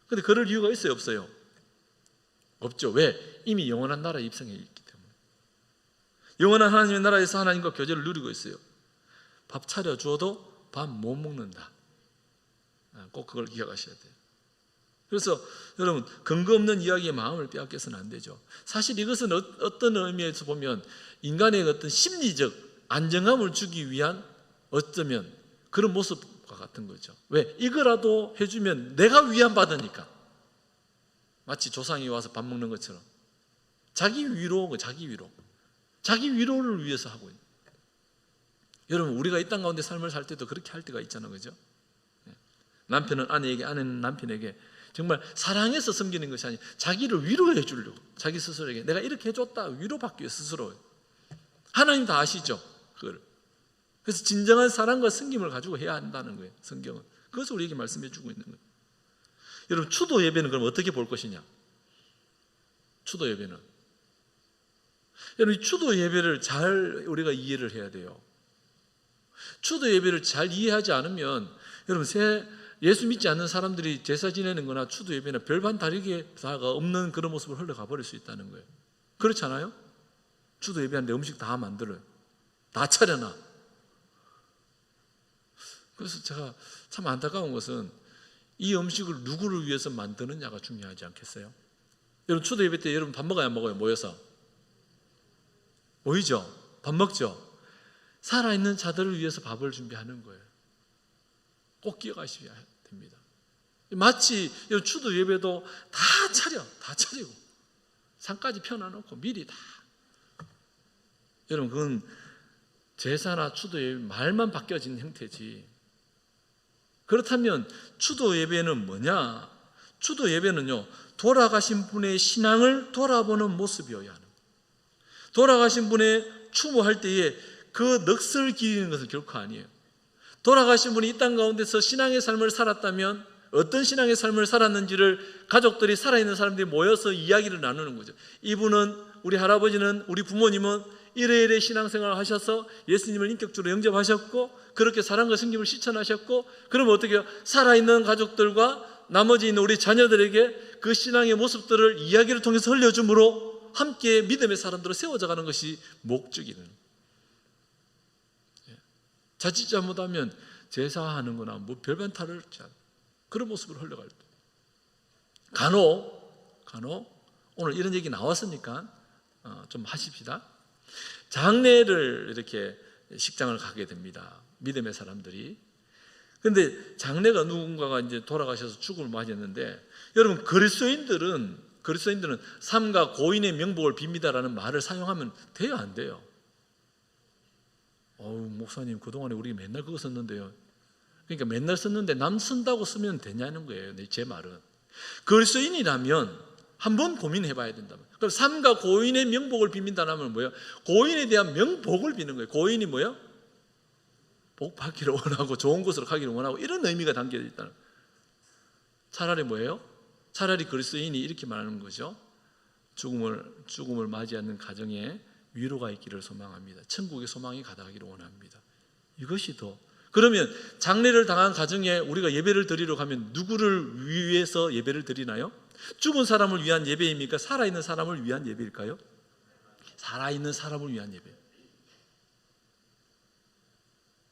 근데 그럴 이유가 있어요, 없어요? 없죠. 왜? 이미 영원한 나라에 입성해 있기 때문에. 영원한 하나님의 나라에서 하나님과 교제를 누리고 있어요. 밥 차려주어도 밥 못 먹는다. 꼭 그걸 기억하셔야 돼요. 그래서 여러분, 근거 없는 이야기에 마음을 빼앗겨서는 안 되죠. 사실 이것은 어떤 의미에서 보면 인간의 어떤 심리적 안정감을 주기 위한 어쩌면 그런 모습과 같은 거죠. 왜? 이거라도 해주면 내가 위안받으니까. 마치 조상이 와서 밥 먹는 것처럼 자기 위로를 위해서 하고 있는. 여러분, 우리가 이 땅 가운데 삶을 살 때도 그렇게 할 때가 있잖아요. 그죠? 남편은 아내에게, 아내는 남편에게 정말 사랑해서 섬기는 것이 아니라 자기를 위로해 주려고, 자기 스스로에게 내가 이렇게 해줬다 위로받기 위해 스스로. 하나님 다 아시죠? 그걸. 그래서 진정한 사랑과 섬김을 가지고 해야 한다는 거예요, 성경은. 그것을 우리에게 말씀해 주고 있는 거예요. 여러분, 추도 예배는 그럼 어떻게 볼 것이냐? 추도 예배는, 여러분, 이 추도 예배를 잘 우리가 이해를 해야 돼요. 추도 예배를 잘 이해하지 않으면, 여러분, 예수 믿지 않는 사람들이 제사 지내는 거나 추도 예배나 별반 다르게 다가 없는 그런 모습을 흘러가 버릴 수 있다는 거예요. 그렇지 않아요? 추도 예배하는데 음식 다 만들어요. 다 차려놔. 그래서 제가 참 안타까운 것은 이 음식을 누구를 위해서 만드느냐가 중요하지 않겠어요? 여러분, 추도 예배 때 여러분 밥 먹어야 안 먹어요? 모여서 모이죠? 밥 먹죠? 살아있는 자들을 위해서 밥을 준비하는 거예요. 꼭 기억하셔야 됩니다. 마치 추도 예배도 다 차리고 상까지 펴놔놓고 미리 다. 여러분, 그건 제사나 추도 예배 말만 바뀌어진 형태지. 그렇다면 추도 예배는 뭐냐? 추도 예배는요, 돌아가신 분의 신앙을 돌아보는 모습이어야 하는 거예요. 돌아가신 분의 추모할 때에 그 넋을 기리는 것은 결코 아니에요. 돌아가신 분이 이 땅 가운데서 신앙의 삶을 살았다면 어떤 신앙의 삶을 살았는지를 가족들이, 살아있는 사람들이 모여서 이야기를 나누는 거죠. 이분은, 우리 할아버지는, 우리 부모님은 이래이래 신앙생활을 하셔서 예수님을 인격적으로 영접하셨고 그렇게 사랑과 섬김을 실천하셨고, 그러면 어떻게 해요? 살아있는 가족들과 나머지 있는 우리 자녀들에게 그 신앙의 모습들을 이야기를 통해서 흘려줌으로 함께 믿음의 사람들로 세워져가는 것이 목적이는. 자칫 잘못하면 제사하는 거나 뭐 별반 다르지 않아요. 그런 모습으로 흘러갈 때 간혹 오늘 이런 얘기 나왔으니까 좀 하십시다. 장례를 이렇게 식장을 가게 됩니다. 믿음의 사람들이. 근데 장례가 누군가가 이제 돌아가셔서 죽음을 맞이했는데, 여러분, 그리스도인들은 삼가 고인의 명복을 빕니다라는 말을 사용하면 돼요, 안 돼요? 목사님, 그동안에 우리 맨날 그거 썼는데요. 그러니까 맨날 썼는데 남 쓴다고 쓰면 되냐는 거예요. 제 말은. 그리스도인이라면 한번 고민해 봐야 된다. 그럼 삼가 고인의 명복을 빕니다라는 하면 뭐예요? 고인에 대한 명복을 비는 거예요. 고인이 뭐예요? 복 받기를 원하고 좋은 곳으로 가기를 원하고, 이런 의미가 담겨 있다는 거예요. 차라리 뭐예요? 차라리 그리스도인이 이렇게 말하는 거죠. 죽음을 맞이하는 가정에 위로가 있기를 소망합니다. 천국의 소망이 가득하기를 원합니다. 이것이 더. 그러면 장례를 당한 가정에 우리가 예배를 드리러 가면 누구를 위해서 예배를 드리나요? 죽은 사람을 위한 예배입니까? 살아있는 사람을 위한 예배일까요? 살아있는 사람을 위한 예배.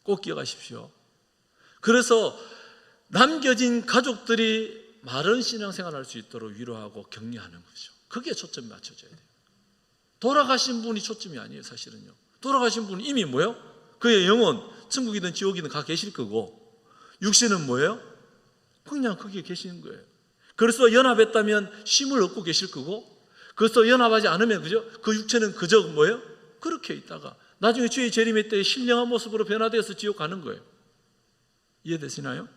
꼭 기억하십시오. 그래서 남겨진 가족들이 마른 신앙생활을 할 수 있도록 위로하고 격려하는 거죠. 그게 초점이 맞춰져야 돼요. 돌아가신 분이 초점이 아니에요, 사실은요. 돌아가신 분은 이미 뭐예요? 그의 영혼, 천국이든 지옥이든 가 계실 거고, 육신은 뭐예요? 그냥 거기에 계시는 거예요. 그래서 연합했다면 쉼을 얻고 계실 거고, 그래서 연합하지 않으면 그죠? 그 육체는 그저 뭐예요? 그렇게 있다가 나중에 주의 재림의 때에 신령한 모습으로 변화되어서 지옥 가는 거예요. 이해되시나요?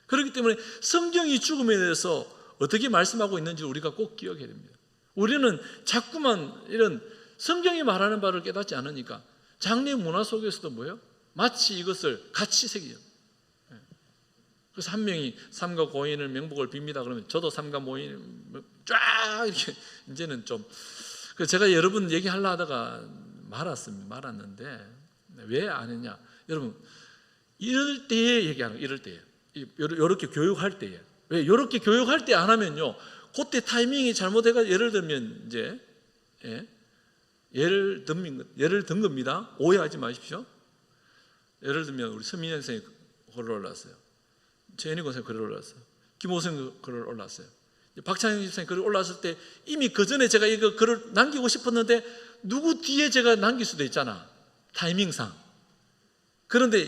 그렇기 때문에 성경이 죽음에 대해서 어떻게 말씀하고 있는지 우리가 꼭 기억해야 됩니다. 우리는 자꾸만 이런 성경이 말하는 바를 깨닫지 않으니까 장례 문화 속에서도 뭐예요? 마치 이것을 같이 새기죠. 그래서 한 명이 삼가 고인을 명복을 빕니다. 그러면 저도 삼가 모인 쫙 이렇게 이제는 좀. 제가 여러분 얘기하려 하다가 말았는데 왜 안 했냐? 여러분, 이럴 때에 얘기하는 거예요. 이럴 때에. 이렇게 교육할 때에. 왜 이렇게 교육할 때 안 하면요, 그때 타이밍이 잘못해가 예를 들면 이제 예를 든 겁니다. 오해하지 마십시오. 예를 들면 우리 서민현 선생이 글을 올랐어요. 최현희 권사님 글을 올랐어요. 김호성 글을 올랐어요. 박찬영 집사님 글을 올랐을 때 이미 그 전에 제가 이거 글을 남기고 싶었는데 누구 뒤에 제가 남길 수도 있잖아, 타이밍상. 그런데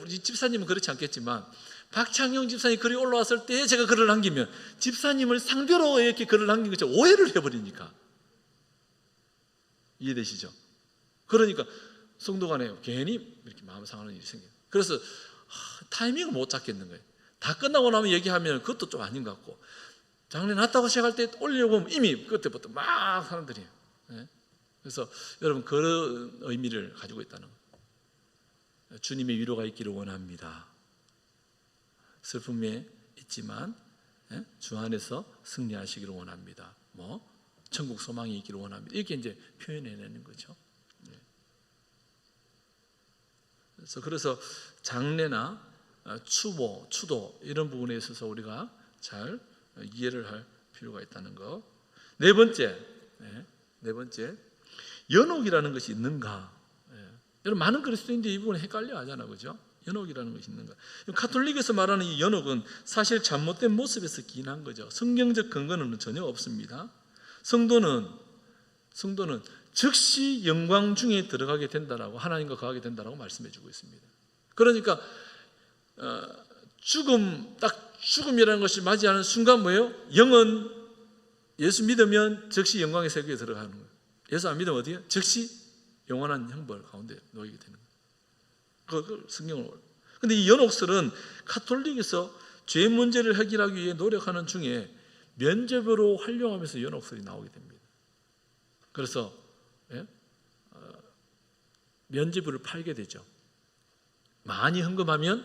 우리 집사님은 그렇지 않겠지만 박창영 집사님 글이 올라왔을 때 제가 글을 남기면 집사님을 상대로 이렇게 글을 남긴 것처럼 오해를 해버리니까. 이해되시죠? 그러니까 성도 간에 괜히 이렇게 마음 상하는 일이 생겨요. 그래서 타이밍을 못 잡겠는 거예요. 다 끝나고 나면 얘기하면 그것도 좀 아닌 것 같고, 장례 났다고 시작할 때 올리려고 하면 이미 그때부터 막 사람들이. 그래서 여러분, 그런 의미를 가지고 있다는 거예요. 주님의 위로가 있기를 원합니다. 슬픔에 있지만 주 안에서 승리하시기를 원합니다. 천국 소망이 있기를 원합니다. 이렇게 이제 표현해내는 거죠. 그래서 장례나 추모, 추도 이런 부분에 있어서 우리가 잘 이해를 할 필요가 있다는 거. 네 번째, 연옥이라는 것이 있는가? 여러분 많은 그리스도인들이 이 부분에 헷갈려 하잖아, 그죠? 연옥이라는 것이 있는가? 카톨릭에서 말하는 이 연옥은 사실 잘못된 모습에서 기인한 거죠. 성경적 근거는 전혀 없습니다. 성도는 즉시 영광 중에 들어가게 된다라고, 하나님과 거하게 된다라고 말씀해주고 있습니다. 그러니까 죽음이라는 것이 맞이하는 순간 뭐예요? 영은 예수 믿으면 즉시 영광의 세계에 들어가는 거예요. 예수 안 믿으면 어디에? 즉시 영원한 형벌 가운데 놓이게 되는 거예요. 그걸 성경으로. 근데 이 연옥설은 카톨릭에서 죄 문제를 해결하기 위해 노력하는 중에 면죄부로 활용하면서 연옥설이 나오게 됩니다. 그래서 면죄부를 팔게 되죠. 많이 헌금하면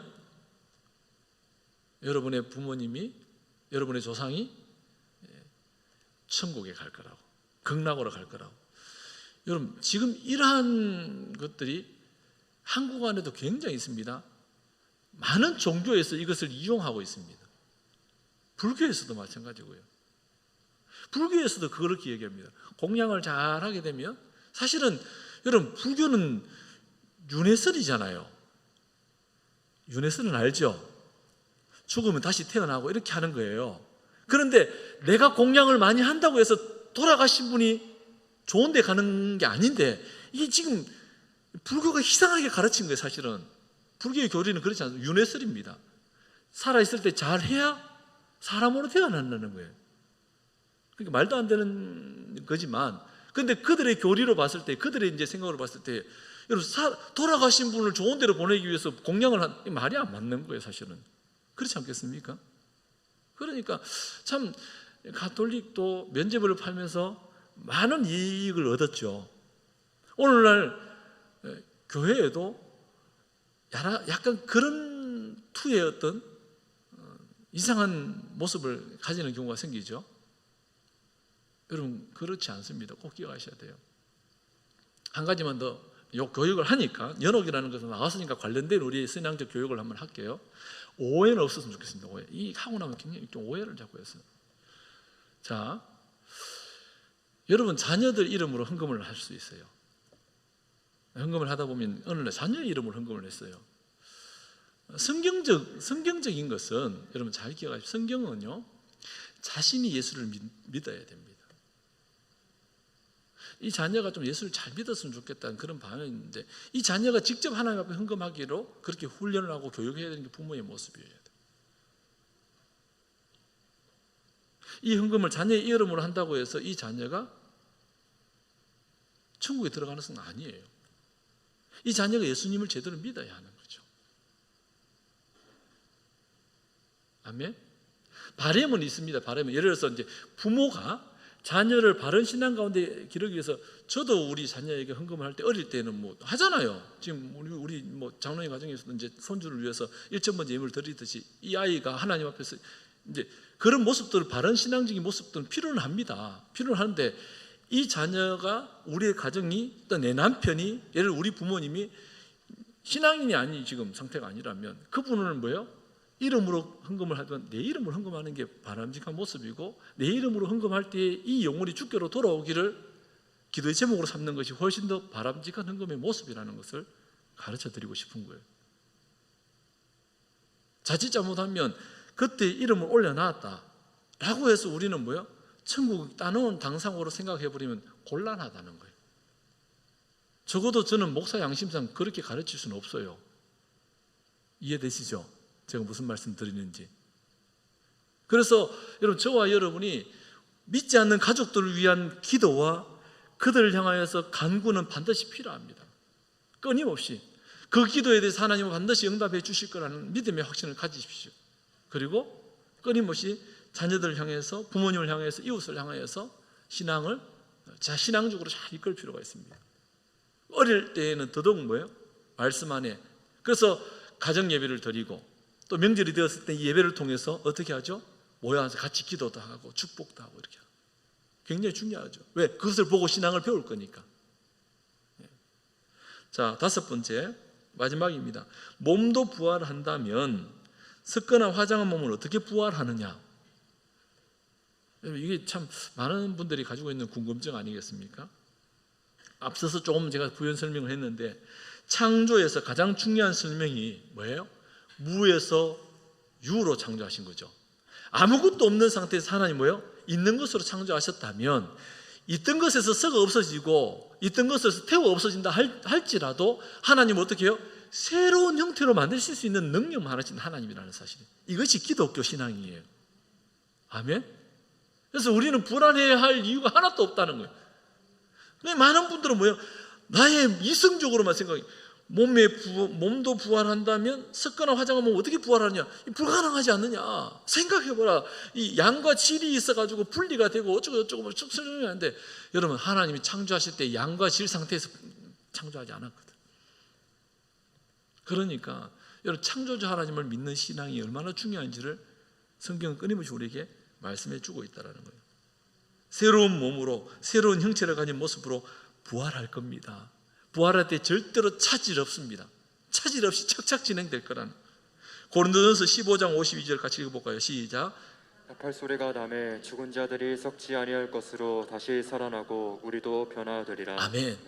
여러분의 부모님이, 여러분의 조상이 천국에 갈 거라고, 극락으로 갈 거라고. 여러분 지금 이러한 것들이 한국 안에도 굉장히 있습니다. 많은 종교에서 이것을 이용하고 있습니다. 불교에서도 마찬가지고요. 불교에서도 그렇게 얘기합니다. 공양을 잘 하게 되면, 사실은 여러분 불교는 윤회설이잖아요. 윤회설은 알죠? 죽으면 다시 태어나고 이렇게 하는 거예요. 그런데 내가 공양을 많이 한다고 해서 돌아가신 분이 좋은 데 가는 게 아닌데, 이게 지금 불교가 이상하게 가르친 거예요. 사실은 불교의 교리는 그렇지 않습니다. 윤회설입니다. 살아있을 때 잘해야 사람으로 태어난다는 거예요. 그러니까 말도 안 되는 거지만, 근데 그들의 교리로 봤을 때, 그들의 이제 생각으로 봤을 때, 여러분 돌아가신 분을 좋은 데로 보내기 위해서 공양을 한 말이 안 맞는 거예요. 사실은 그렇지 않겠습니까? 그러니까 참 가톨릭도 면죄부를 팔면서 많은 이익을 얻었죠. 오늘날 교회에도 약간 그런 투의 어떤 이상한 모습을 가지는 경우가 생기죠. 여러분 그렇지 않습니다. 꼭 기억하셔야 돼요. 한 가지만 더 교육을 하니까, 연옥이라는 것은 나왔으니까 관련된 우리 신앙적 교육을 한번 할게요. 오해는 없었으면 좋겠습니다. 오해. 이 하고 나면 굉장히 좀 오해를 자꾸 했어요. 자, 여러분 자녀들 이름으로 헌금을 할 수 있어요. 헌금을 하다 보면 어느 날 자녀 이름으로 헌금을 했어요. 성경적인 것은 여러분 잘 기억하십시오. 성경은요, 자신이 예수를 믿어야 됩니다. 이 자녀가 좀 예수를 잘 믿었으면 좋겠다는 그런 바람이 있는데, 이 자녀가 직접 하나님 앞에 헌금하기로 그렇게 훈련을 하고 교육해야 되는 게 부모의 모습이어야 돼요. 이 헌금을 자녀의 이름으로 한다고 해서 이 자녀가 천국에 들어가는 것은 아니에요. 이 자녀가 예수님을 제대로 믿어야 하는 거죠. 아멘. 바람은 있습니다. 바람은 예를 들어서 이제 부모가 자녀를 바른 신앙 가운데 기르기 위해서, 저도 우리 자녀에게 헌금을 할 때 어릴 때는 뭐 하잖아요. 지금 우리 뭐 장로님 가정에서도 이제 손주를 위해서 1,000번 예물을 드리듯이 이 아이가 하나님 앞에서 이제 그런 모습들, 바른 신앙적인 모습들은 필요는 합니다. 필요는 하는데, 이 자녀가, 우리의 가정이, 또 내 남편이, 예를 들어 우리 부모님이 신앙인이 아닌 지금 상태가 아니라면, 그분은 뭐예요? 이름으로 헌금을 하면 내 이름으로 헌금하는 게 바람직한 모습이고, 내 이름으로 헌금할 때 이 영혼이 주께로 돌아오기를 기도의 제목으로 삼는 것이 훨씬 더 바람직한 헌금의 모습이라는 것을 가르쳐 드리고 싶은 거예요. 자칫 잘못하면 그때 이름을 올려놨다 라고 해서 우리는 뭐예요? 천국 따놓은 당상으로 생각해버리면 곤란하다는 거예요. 적어도 저는 목사 양심상 그렇게 가르칠 수는 없어요. 이해되시죠? 제가 무슨 말씀 드리는지. 그래서 여러분, 저와 여러분이 믿지 않는 가족들을 위한 기도와 그들을 향하여서 간구는 반드시 필요합니다. 끊임없이 그 기도에 대해서 하나님은 반드시 응답해 주실 거라는 믿음의 확신을 가지십시오. 그리고 끊임없이 자녀들을 향해서, 부모님을 향해서, 이웃을 향해서 신앙을 신앙적으로 잘 이끌 필요가 있습니다. 어릴 때에는 더더욱 뭐예요? 말씀 안에. 그래서 가정 예배를 드리고, 또 명절이 되었을 때 이 예배를 통해서 어떻게 하죠? 모여서 같이 기도도 하고 축복도 하고 이렇게 하고. 굉장히 중요하죠. 왜? 그것을 보고 신앙을 배울 거니까. 자, 다섯 번째 마지막입니다. 몸도 부활한다면 섞거나 화장한 몸을 어떻게 부활하느냐? 이게 참 많은 분들이 가지고 있는 궁금증 아니겠습니까? 앞서서 조금 제가 부연 설명을 했는데 창조에서 가장 중요한 설명이 뭐예요? 무에서 유로 창조하신 거죠. 아무것도 없는 상태에서 하나님 뭐예요? 있는 것으로 창조하셨다면 있던 것에서 썩어 없어지고 있던 것에서 태워 없어진다 할지라도 하나님은 어떻게 해요? 새로운 형태로 만드실 수 있는 능력만 하신 하나님이라는 사실. 이것이 기독교 신앙이에요. 아멘? 그래서 우리는 불안해야 할 이유가 하나도 없다는 거예요. 많은 분들은 뭐예요? 나의 이성적으로만 생각해. 몸도 부활한다면 섞거나 화장하면 어떻게 부활하느냐? 불가능하지 않느냐? 생각해보라. 이 양과 질이 있어가지고 분리가 되고 어쩌고 저쩌고 쭉 설명하는데 여러분 하나님이 창조하실 때 양과 질 상태에서 창조하지 않았거든. 그러니까 여러분 창조주 하나님을 믿는 신앙이 얼마나 중요한지를 성경은 끊임없이 우리에게 말씀해 주고 있다는 거예요. 새로운 몸으로 새로운 형체를 가진 모습으로 부활할 겁니다. 부활할 때 절대로 차질 없습니다. 차질 없이 착착 진행될 거라는. 고린도전서 15장 52절 같이 읽어볼까요? 시작. 나팔 소리가 나매 죽은 자들이 썩지 아니할 것으로 다시 살아나고 우리도 변화되리라. 아멘.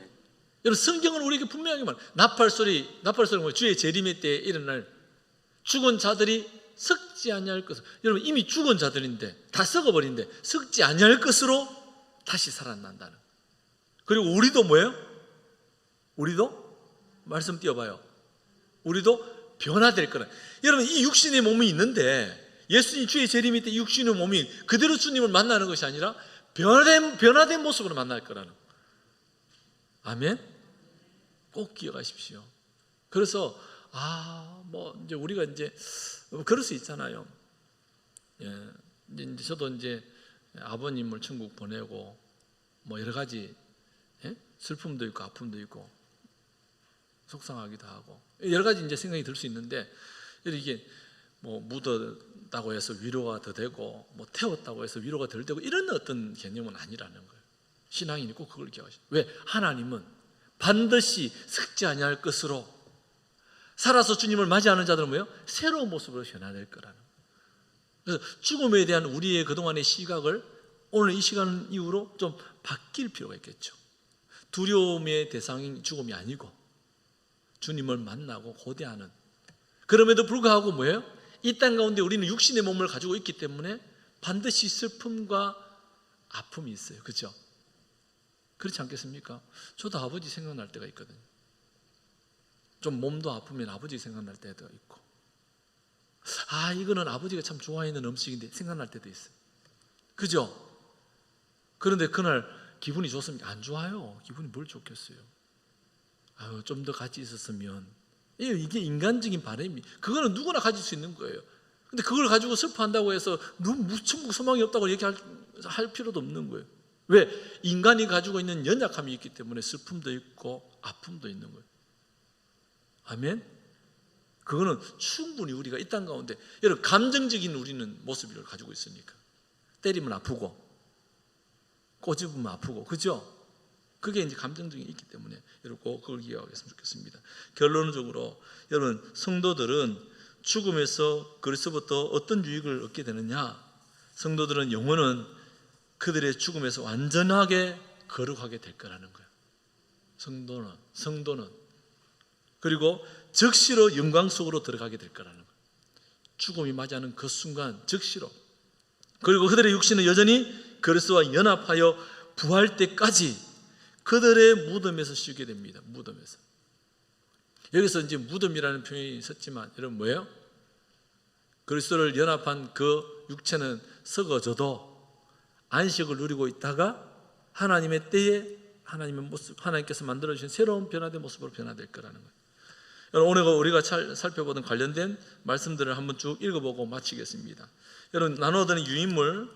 여러분 성경은 우리에게 분명하게 말해요. 나팔 소리는 뭐예요? 주의 재림의 때에 일어날 죽은 자들이 썩지 아니할 것으로. 여러분 이미 죽은 자들인데 다 썩어버린데 썩지 아니할 것으로 다시 살아난다는. 그리고 우리도 뭐예요? 우리도 말씀 띄워봐요. 우리도 변화될 거라. 여러분 이 육신의 몸이 있는데 예수님 주의 재림일 때 육신의 몸이 그대로 주님을 만나는 것이 아니라 변화된 모습으로 만날 거라는. 아멘. 꼭 기억하십시오. 그래서 이제 우리가 이제 그럴 수 있잖아요. 이제 저도 이제 아버님을 천국 보내고 뭐 여러 가지 슬픔도 있고 아픔도 있고 속상하기도 하고 여러 가지 이제 생각이 들 수 있는데 이게 뭐 묻었다고 해서 위로가 더 되고 뭐 태웠다고 해서 위로가 덜 되고 이런 어떤 개념은 아니라는 거예요. 신앙인이 꼭 그걸 기억하시죠. 왜? 하나님은 반드시 썩지 아니할 것으로 살아서 주님을 맞이하는 자들은 뭐예요? 새로운 모습으로 변화될 거라는 거예요. 그래서 죽음에 대한 우리의 그동안의 시각을 오늘 이 시간 이후로 좀 바뀔 필요가 있겠죠. 두려움의 대상인 죽음이 아니고 주님을 만나고 고대하는. 그럼에도 불구하고 뭐예요? 이 땅 가운데 우리는 육신의 몸을 가지고 있기 때문에 반드시 슬픔과 아픔이 있어요. 그렇죠? 그렇지 않겠습니까? 저도 아버지 생각날 때가 있거든요. 좀 몸도 아프면 아버지 생각날 때도 있고 이거는 아버지가 참 좋아하는 음식인데 생각날 때도 있어요. 그죠? 그런데 그날 기분이 좋습니까? 안 좋아요. 기분이 뭘 좋겠어요. 좀 더 같이 있었으면. 이게 인간적인 바람이. 그거는 누구나 가질 수 있는 거예요. 근데 그걸 가지고 슬퍼한다고 해서 무천국 소망이 없다고 얘기할 필요도 없는 거예요. 왜? 인간이 가지고 있는 연약함이 있기 때문에 슬픔도 있고 아픔도 있는 거예요. 아멘? 그거는 충분히 우리가 이 땅 가운데 여러분 감정적인 우리는 모습을 가지고 있으니까 때리면 아프고 꼬집으면 아프고 그죠? 그게 이제 감정적인 게 있기 때문에 여러분 꼭 그걸 기억하셨으면 좋겠습니다. 결론적으로 여러분 성도들은 죽음에서 그리스도부터 어떤 유익을 얻게 되느냐? 성도들은 영혼은 그들의 죽음에서 완전하게 거룩하게 될 거라는 거예요. 성도는 그리고 즉시로 영광 속으로 들어가게 될 거라는 거예요. 죽음이 맞이하는 그 순간 즉시로. 그리고 그들의 육신은 여전히 그리스도와 연합하여 부활 때까지 그들의 무덤에서 쉬게 됩니다. 무덤에서. 여기서 이제 무덤이라는 표현이 썼지만 여러분 뭐예요? 그리스도를 연합한 그 육체는 썩어져도 안식을 누리고 있다가 하나님의 때에 하나님의 모습, 하나님께서 만들어주신 새로운 변화된 모습으로 변화될 거라는 거예요. 여러분 오늘 우리가 살펴보던 관련된 말씀들을 한번 쭉 읽어보고 마치겠습니다. 여러분 나누어드는 유인물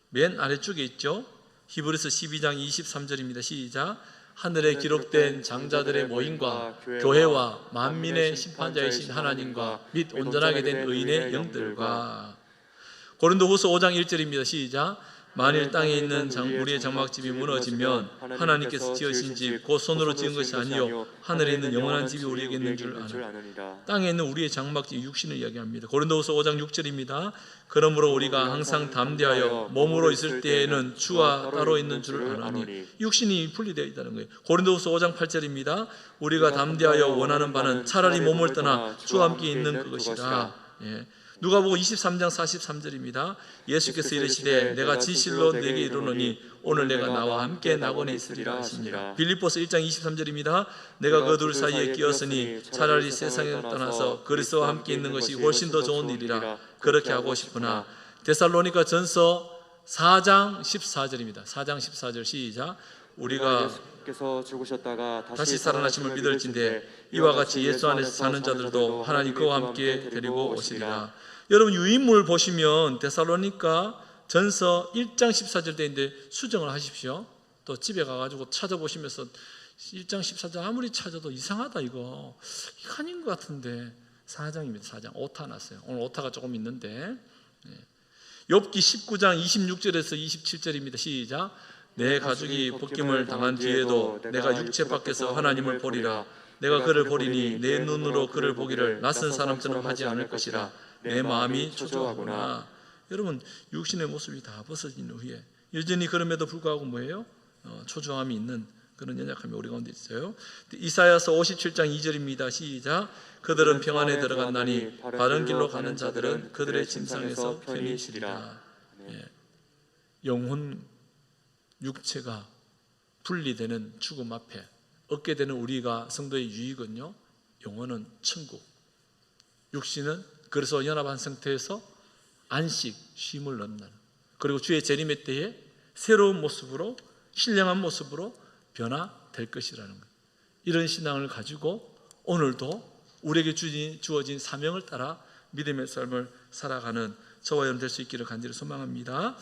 맨 아래쪽에 있죠. 히브리서 12장 23절입니다. 시작. 하늘에 기록된 장자들의 모임과 교회와 만민의 심판자이신 하나님과 및 온전하게 된 의인의 영들과. 고린도후서 5장 1절입니다. 시작. 만일 땅에 있는 우리의 장막집이 무너지면 하나님께서 지으신 집 곧 손으로 지은 것이 아니요 하늘에 있는 영원한 집이 우리에게 있는 줄 아노라. 땅에 있는 우리의 장막집, 육신을 이야기합니다. 고린도후서 5장 6절입니다. 그러므로 우리가 항상 담대하여 몸으로 있을 때에는 주와 따로 있는 줄 아노니. 육신이 분리되어 있다는 거예요. 고린도후서 5장 8절입니다. 우리가 담대하여 원하는 바는 차라리 몸을 떠나 주와 함께 있는 그것이라. 예. 누가복음 23장 43절입니다. 예수께서 이르시되 내가 진실로 내게 이르노니 오늘 내가 나와 함께 낙원에 있으리라 하시니라. 빌립보서 1장 23절입니다. 내가 그 둘 사이에 끼었으니 차라리 세상에 떠나서 그리스도와 함께 있는 것이 훨씬 더 좋은 일이라 그렇게 하고 싶으나. 데살로니가 전서 4장 14절입니다. 4장 14절 시작. 우리가 예수께서 죽으셨다가 다시 살아나심을 믿을진대 이와 같이 예수 안에서 사는 자들도 하나님 그와 함께 데리고 오시리라. 여러분 유인물 보시면 데살로니가 전서 1장 14절 되는데 수정을 하십시오. 또 집에 가가지고 찾아보시면서 1장 14절 아무리 찾아도 이상하다 이거 아닌 것 같은데 4장입니다. 4장 오타 났어요. 오늘 오타가 조금 있는데. 욥기 19장 26절에서 27절입니다. 시작. 내 가죽이 벗김을 당한 뒤에도 내가 육체 밖에서 하나님을 보리라. 내가 그를 보리니 내 눈으로 그를 보기를 낯선 사람처럼 하지 않을 것이라. 내 마음이 초조하구나. 여러분 육신의 모습이 다 벗어진 후에 여전히 그럼에도 불구하고 뭐예요? 초조함이 있는 그런 연약함이 우리 가운데 있어요. 이사야서 57장 2절입니다. 시작. 그들은 평안에 들어간다니 바른 길로 가는 자들은 그들의 침상에서 편히 쉬리라. 영혼 육체가 분리되는 죽음 앞에 얻게 되는 우리가 성도의 유익은요, 영혼은 천국, 육신은 그래서 연합한 상태에서 안식, 쉼을 얻는, 그리고 주의 재림의 때에 새로운 모습으로 신령한 모습으로 변화될 것이라는 것. 이런 신앙을 가지고 오늘도 우리에게 주어진 사명을 따라 믿음의 삶을 살아가는 저와 여러분 될 수 있기를 간절히 소망합니다.